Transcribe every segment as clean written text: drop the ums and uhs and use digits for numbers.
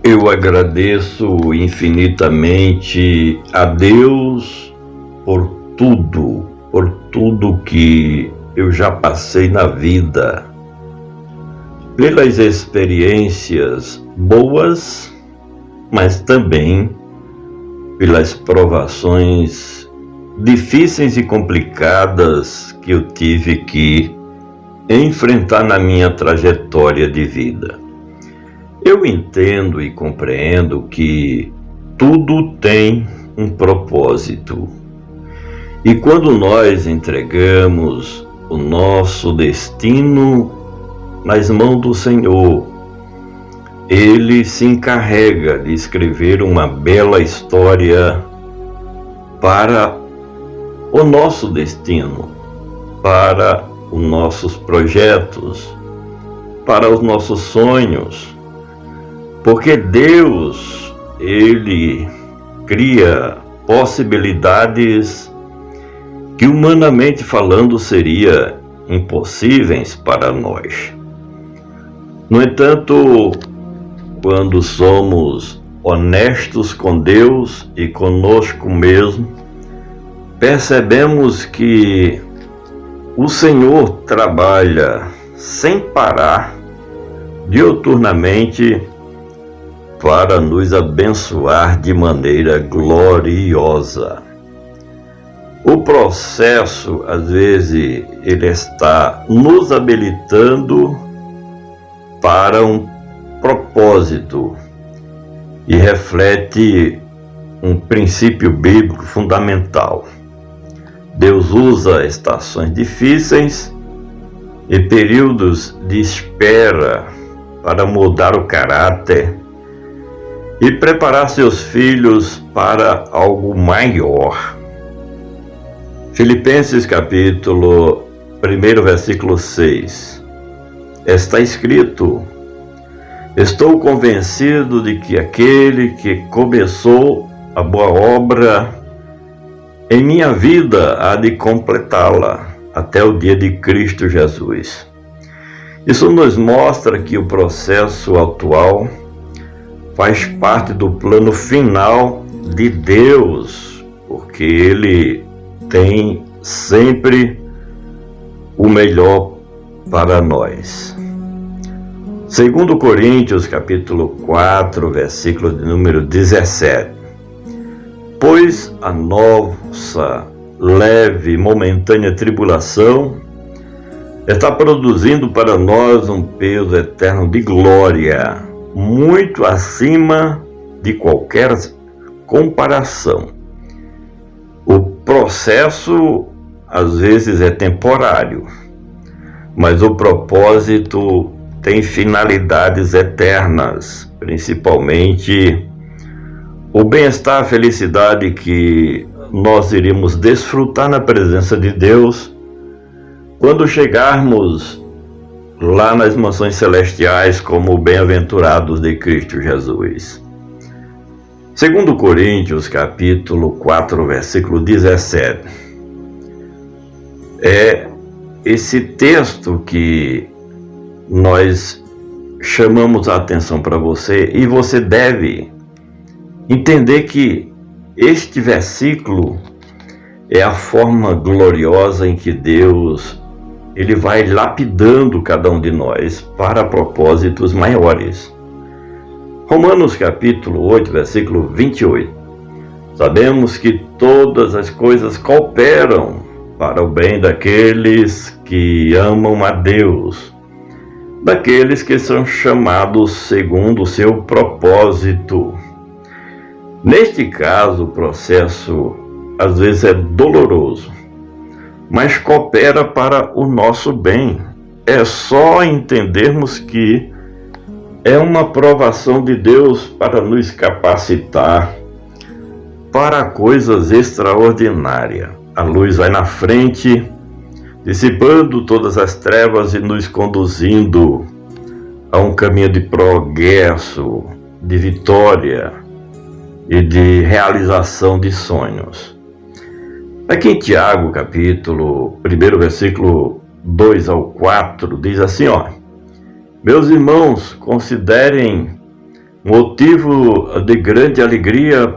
Eu agradeço infinitamente a Deus por tudo que eu já passei na vida, pelas experiências boas, mas também pelas provações difíceis e complicadas que eu tive que enfrentar na minha trajetória de vida. Eu entendo e compreendo que tudo tem um propósito. E quando nós entregamos o nosso destino nas mãos do Senhor, Ele se encarrega de escrever uma bela história para o nosso destino, para os nossos projetos, para os nossos sonhos. Porque Deus, Ele cria possibilidades que humanamente falando seria impossíveis para nós. No entanto, quando somos honestos com Deus e conosco mesmo, percebemos que o Senhor trabalha sem parar, diuturnamente, para nos abençoar de maneira gloriosa. O processo, às vezes, ele está nos habilitando para um propósito e reflete um princípio bíblico fundamental. Deus usa estações difíceis e períodos de espera para mudar o caráter e preparar seus filhos para algo maior. Filipenses capítulo 1, versículo 6. Está escrito: estou convencido de que aquele que começou a boa obra em minha vida há de completá-la até o dia de Cristo Jesus. Isso nos mostra que o processo atual faz parte do plano final de Deus, porque Ele tem sempre o melhor para nós. Segundo Coríntios, capítulo 4, versículo de número 17. Pois a nossa leve e momentânea tribulação está produzindo para nós um peso eterno de glória, muito acima de qualquer comparação. O processo, às vezes, é temporário, mas o propósito tem finalidades eternas, principalmente o bem-estar, a felicidade que nós iremos desfrutar na presença de Deus quando chegarmos lá nas mansões celestiais como bem-aventurados de Cristo Jesus. Segundo Coríntios, capítulo 4, versículo 17. É esse texto que nós chamamos a atenção para você, e você deve entender que este versículo é a forma gloriosa em que Deus Ele vai lapidando cada um de nós para propósitos maiores. Romanos capítulo 8, versículo 28. Sabemos que todas as coisas cooperam para o bem daqueles que amam a Deus, daqueles que são chamados segundo o seu propósito. Neste caso, o processo às vezes é doloroso, mas coopera para o nosso bem. É só entendermos que é uma provação de Deus para nos capacitar para coisas extraordinárias. A luz vai na frente, dissipando todas as trevas e nos conduzindo a um caminho de progresso, de vitória e de realização de sonhos. Aqui em Tiago, capítulo 1, versículo 2 ao 4, diz assim, meus irmãos, considerem motivo de grande alegria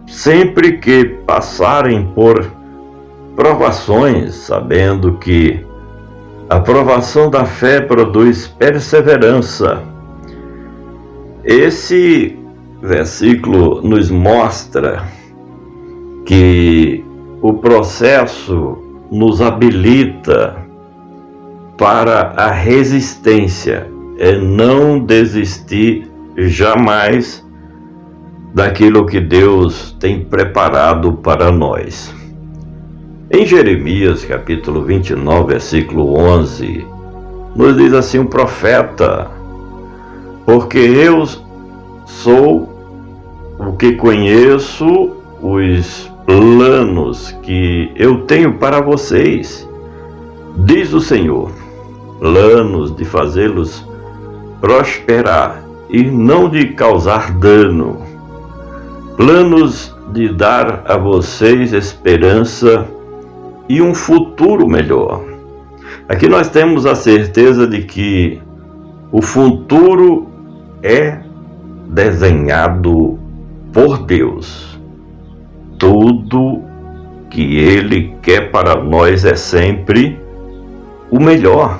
sempre que passarem por provações, sabendo que a provação da fé produz perseverança. Esse versículo nos mostra que o processo nos habilita para a resistência, é não desistir jamais daquilo que Deus tem preparado para nós. Em Jeremias, capítulo 29, versículo 11, nos diz assim um profeta: porque eu sou o que conheço os planos que eu tenho para vocês, diz o Senhor, planos de fazê-los prosperar e não de causar dano, planos de dar a vocês esperança e um futuro melhor. Aqui nós temos a certeza de que o futuro é desenhado por Deus. Tudo que Ele quer para nós é sempre o melhor.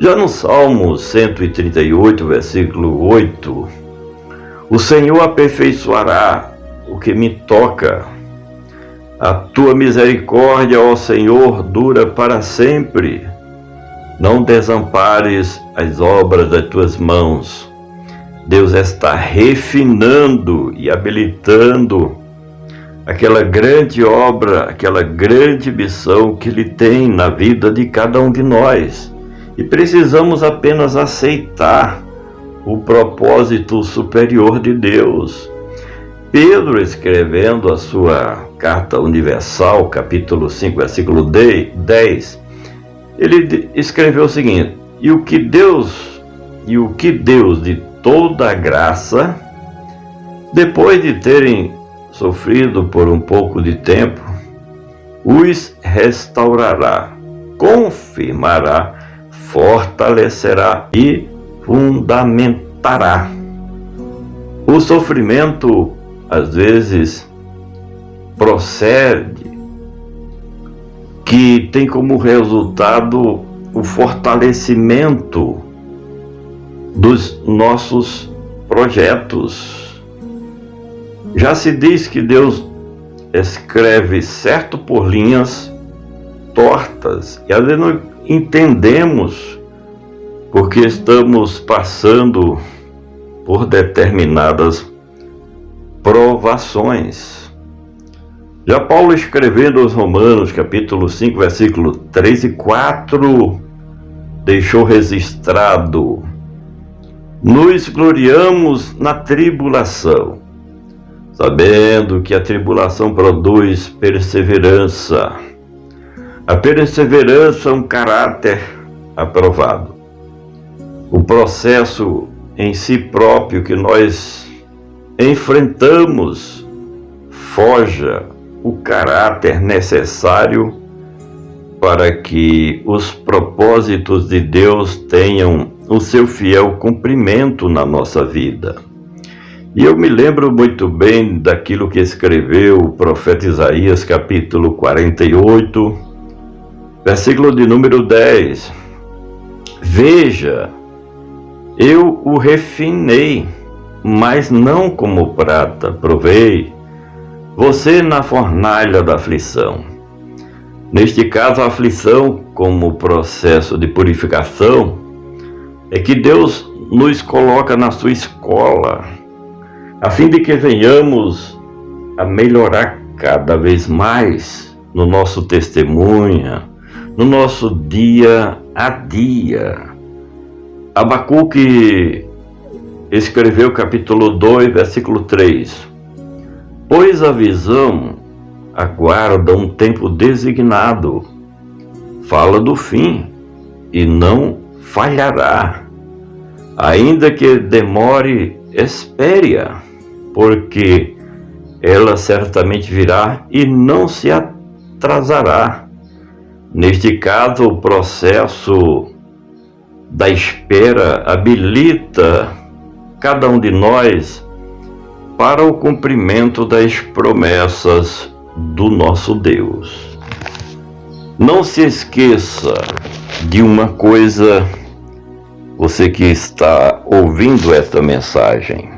Já no Salmo 138, versículo 8, o Senhor aperfeiçoará o que me toca. A tua misericórdia, ó Senhor, dura para sempre. Não desampares as obras das tuas mãos. Deus está refinando e habilitando aquela grande obra, aquela grande missão que Ele tem na vida de cada um de nós. E precisamos apenas aceitar o propósito superior de Deus. Pedro, escrevendo a sua Carta Universal, capítulo 5, versículo 10, ele escreveu o seguinte: E o que Deus de toda a graça, depois de terem sofrido por um pouco de tempo, os restaurará, confirmará, fortalecerá e fundamentará. O sofrimento, às vezes, procede que tem como resultado o fortalecimento dos nossos projetos. Já se diz que Deus escreve certo por linhas tortas, e às vezes não entendemos porque estamos passando por determinadas provações. Já Paulo, escrevendo aos Romanos, capítulo 5, versículo 3 e 4, deixou registrado: nos gloriamos na tribulação, sabendo que a tribulação produz perseverança. A perseverança é um caráter aprovado. O processo em si próprio que nós enfrentamos forja o caráter necessário para que os propósitos de Deus tenham o seu fiel cumprimento na nossa vida. E eu me lembro muito bem daquilo que escreveu o profeta Isaías, capítulo 48, versículo de número 10. Veja, eu o refinei, mas não como prata, provei você na fornalha da aflição. Neste caso, a aflição, como processo de purificação, é que Deus nos coloca na sua escola, a fim de que venhamos a melhorar cada vez mais no nosso testemunho, no nosso dia a dia. Abacuque escreveu capítulo 2, versículo 3. Pois a visão aguarda um tempo designado, fala do fim e não falhará. Ainda que demore, espere-a, porque ela certamente virá e não se atrasará. Neste caso, o processo da espera habilita cada um de nós para o cumprimento das promessas do nosso Deus. Não se esqueça de uma coisa, você que está ouvindo esta mensagem: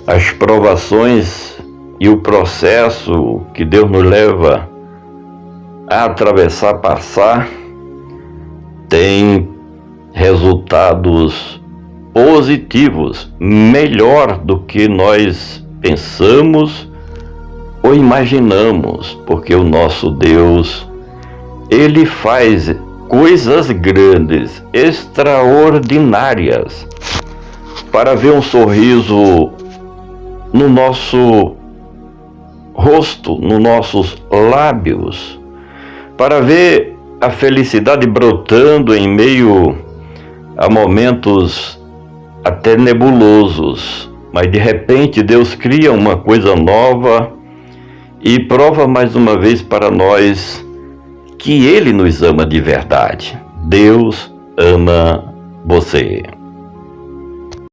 as provações e o processo que Deus nos leva a atravessar, passar, tem resultados positivos, melhor do que nós pensamos ou imaginamos, porque o nosso Deus, Ele faz coisas grandes, extraordinárias, para ver um sorriso no nosso rosto, nos nossos lábios, para ver a felicidade brotando em meio a momentos até nebulosos, mas de repente Deus cria uma coisa nova e prova mais uma vez para nós que Ele nos ama de verdade. Deus ama você.